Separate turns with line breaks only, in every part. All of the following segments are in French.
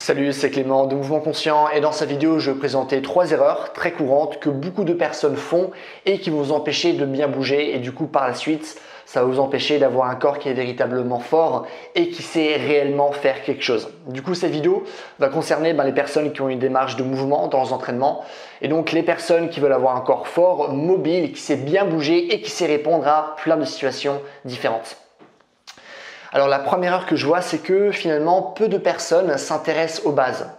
Salut, c'est Clément de Mouvement Conscient et dans cette vidéo, je vais présenter 3 erreurs très courantes que beaucoup de personnes font et qui vont vous empêcher de bien bouger et du coup par la suite, ça va vous empêcher d'avoir un corps qui est véritablement fort et qui sait réellement faire quelque chose. Du coup, cette vidéo va concerner les personnes qui ont une démarche de mouvement dans leurs entraînements et donc les personnes qui veulent avoir un corps fort, mobile, qui sait bien bouger et qui sait répondre à plein de situations différentes. Alors la première erreur que je vois, c'est que finalement peu de personnes s'intéressent aux bases.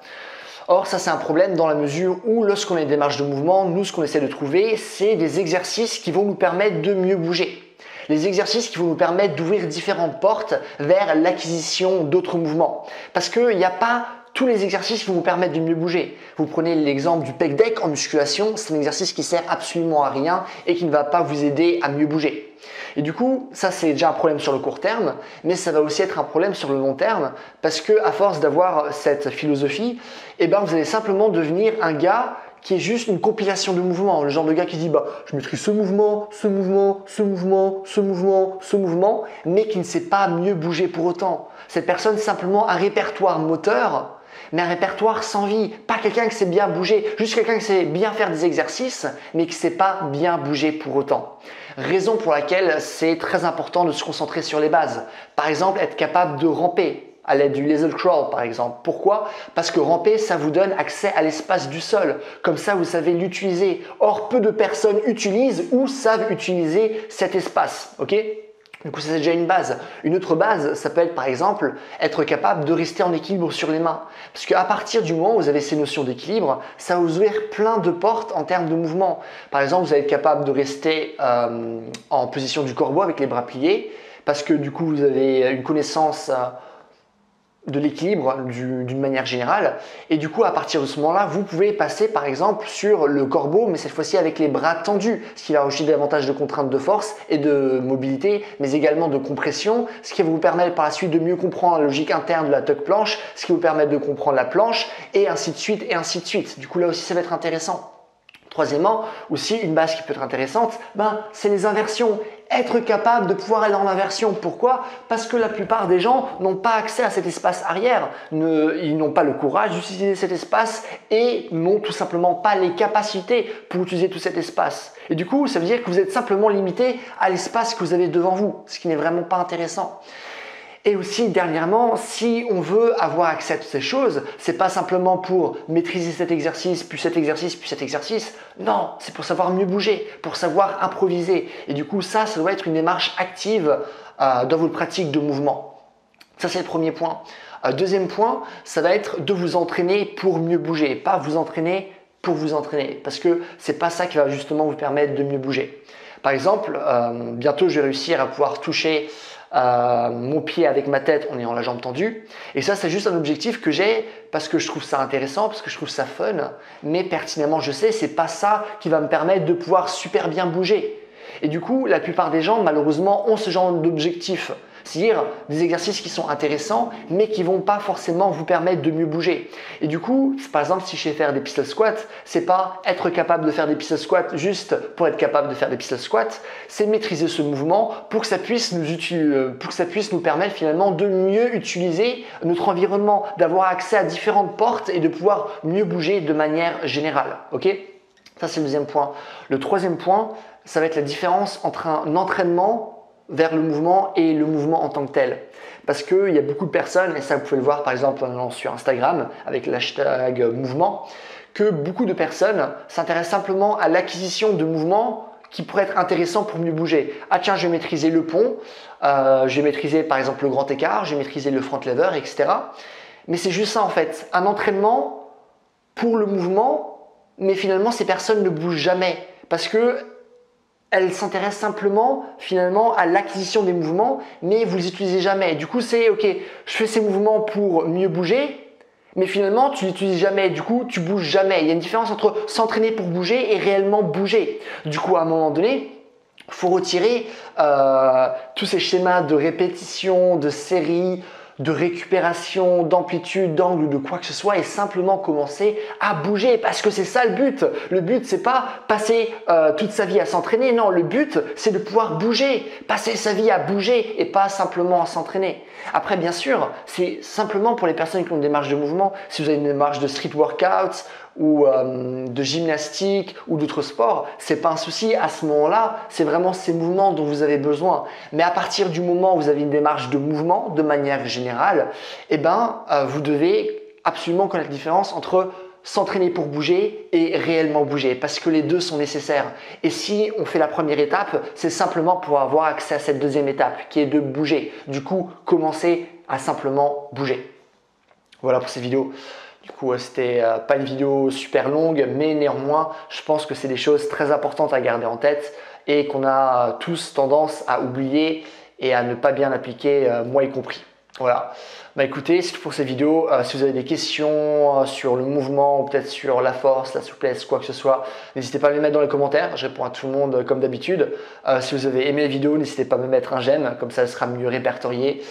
Or ça c'est un problème dans la mesure où lorsqu'on a une démarche de mouvement, nous ce qu'on essaie de trouver, c'est des exercices qui vont nous permettre de mieux bouger. Les exercices qui vont nous permettre d'ouvrir différentes portes vers l'acquisition d'autres mouvements. Parce qu'il n'y a pas tous les exercices qui vont vous permettre de mieux bouger. Vous prenez l'exemple du pec deck en musculation, c'est un exercice qui sert absolument à rien et qui ne va pas vous aider à mieux bouger. Et du coup, ça c'est déjà un problème sur le court terme, mais ça va aussi être un problème sur le long terme parce que à force d'avoir cette philosophie, vous allez simplement devenir un gars qui est juste une compilation de mouvements. Le genre de gars qui dit je maîtrise ce mouvement, ce mouvement, ce mouvement, ce mouvement, ce mouvement, mais qui ne sait pas mieux bouger pour autant. Cette personne c'est simplement un répertoire moteur, mais un répertoire sans vie. Pas quelqu'un qui sait bien bouger, juste quelqu'un qui sait bien faire des exercices, mais qui ne sait pas bien bouger pour autant. Raison pour laquelle c'est très important de se concentrer sur les bases. Par exemple, être capable de ramper à l'aide du laser crawl par exemple. Pourquoi? Parce que ramper, ça vous donne accès à l'espace du sol. Comme ça, vous savez l'utiliser. Or, peu de personnes utilisent ou savent utiliser cet espace. Ok? Du coup, ça c'est déjà une base. Une autre base, ça peut être par exemple être capable de rester en équilibre sur les mains. Parce qu'à partir du moment où vous avez ces notions d'équilibre, ça va vous ouvrir plein de portes en termes de mouvement. Par exemple, vous allez être capable de rester en position du corbeau avec les bras pliés parce que du coup, vous avez une connaissance de l'équilibre d'une manière générale et du coup à partir de ce moment-là vous pouvez passer par exemple sur le corbeau mais cette fois-ci avec les bras tendus, ce qui va ajouter davantage de contraintes de force et de mobilité mais également de compression, ce qui va vous permettre par la suite de mieux comprendre la logique interne de la tuck planche, ce qui va vous permettre de comprendre la planche et ainsi de suite et ainsi de suite. Du coup là aussi ça va être intéressant. Troisièmement, aussi une base qui peut être intéressante, c'est les inversions. Être capable de pouvoir aller en inversion. Pourquoi? Parce que la plupart des gens n'ont pas accès à cet espace arrière. Ils n'ont pas le courage d'utiliser cet espace et n'ont tout simplement pas les capacités pour utiliser tout cet espace. Et du coup, ça veut dire que vous êtes simplement limité à l'espace que vous avez devant vous, ce qui n'est vraiment pas intéressant. Et aussi, dernièrement, si on veut avoir accès à toutes ces choses, c'est pas simplement pour maîtriser cet exercice, puis cet exercice, puis cet exercice. Non, c'est pour savoir mieux bouger, pour savoir improviser. Et du coup, ça doit être une démarche active dans votre pratique de mouvement. Ça, c'est le premier point. Deuxième point, ça va être de vous entraîner pour mieux bouger, pas vous entraîner pour vous entraîner, parce que c'est pas ça qui va justement vous permettre de mieux bouger. Par exemple, bientôt, je vais réussir à pouvoir toucher mon pied avec ma tête en ayant la jambe tendue et ça c'est juste un objectif que j'ai parce que je trouve ça intéressant, parce que je trouve ça fun, mais pertinemment je sais c'est pas ça qui va me permettre de pouvoir super bien bouger. Et du coup la plupart des gens malheureusement ont ce genre d'objectif, c'est-à-dire des exercices qui sont intéressants mais qui vont pas forcément vous permettre de mieux bouger. Et du coup, par exemple, si je sais faire des pistol squats, c'est pas être capable de faire des pistol squats juste pour être capable de faire des pistol squats, c'est maîtriser ce mouvement pour que ça puisse nous permettre finalement de mieux utiliser notre environnement, d'avoir accès à différentes portes et de pouvoir mieux bouger de manière générale. Ok? Ça c'est le deuxième point. Le troisième point, ça va être la différence entre un entraînement vers le mouvement et le mouvement en tant que tel. Parce qu'il y a beaucoup de personnes, et ça vous pouvez le voir par exemple sur Instagram avec l'hashtag mouvement, que beaucoup de personnes s'intéressent simplement à l'acquisition de mouvements qui pourraient être intéressants pour mieux bouger. Ah tiens, je vais maîtriser le pont, je vais maîtriser par exemple le grand écart, je vais maîtriser le front lever, etc. Mais c'est juste ça en fait, un entraînement pour le mouvement, mais finalement ces personnes ne bougent jamais parce que elles s'intéressent simplement finalement à l'acquisition des mouvements, mais vous les utilisez jamais. Du coup, c'est ok, je fais ces mouvements pour mieux bouger, mais finalement, tu l'utilises jamais. Du coup, tu bouges jamais. Il y a une différence entre s'entraîner pour bouger et réellement bouger. Du coup, à un moment donné, il faut retirer tous ces schémas de répétition, de série, de récupération, d'amplitude, d'angle ou de quoi que ce soit et simplement commencer à bouger parce que c'est ça le but. Le but, c'est pas passer toute sa vie à s'entraîner. Non, le but, c'est de pouvoir bouger, passer sa vie à bouger et pas simplement à s'entraîner. Après, bien sûr, c'est simplement pour les personnes qui ont une démarche de mouvement. Si vous avez une démarche de street workout ou de gymnastique ou d'autres sports, c'est pas un souci. À ce moment-là, c'est vraiment ces mouvements dont vous avez besoin. Mais à partir du moment où vous avez une démarche de mouvement, de manière générale, vous devez absolument connaître la différence entre s'entraîner pour bouger et réellement bouger parce que les deux sont nécessaires. Et si on fait la première étape, c'est simplement pour avoir accès à cette deuxième étape qui est de bouger. Du coup, commencer à simplement bouger. Voilà pour cette vidéo. Du coup, c'était pas une vidéo super longue, mais néanmoins, je pense que c'est des choses très importantes à garder en tête et qu'on a tous tendance à oublier et à ne pas bien appliquer, moi y compris. Voilà. Bah écoutez, c'est tout pour cette vidéo. Si vous avez des questions sur le mouvement ou peut-être sur la force, la souplesse, quoi que ce soit, n'hésitez pas à me les mettre dans les commentaires. Je réponds à tout le monde comme d'habitude. Si vous avez aimé la vidéo, n'hésitez pas à me mettre un j'aime, comme ça elle sera mieux répertoriée.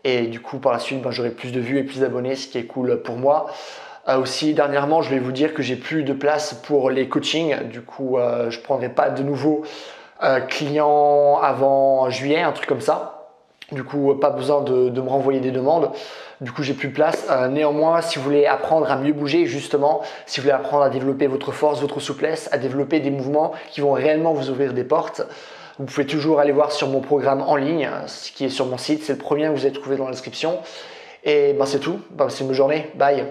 Et du coup, par la suite, j'aurai plus de vues et plus d'abonnés, ce qui est cool pour moi. Aussi, dernièrement, je vais vous dire que j'ai plus de place pour les coachings. Du coup, je ne prendrai pas de nouveaux clients avant juillet, un truc comme ça. Du coup, pas besoin de me renvoyer des demandes. Du coup, j'ai plus de place. Néanmoins, si vous voulez apprendre à mieux bouger, justement, si vous voulez apprendre à développer votre force, votre souplesse, à développer des mouvements qui vont réellement vous ouvrir des portes, vous pouvez toujours aller voir sur mon programme en ligne, ce qui est sur mon site. C'est le premier que vous allez trouver dans la description. Et c'est tout. Passez une bonne journée. Bye.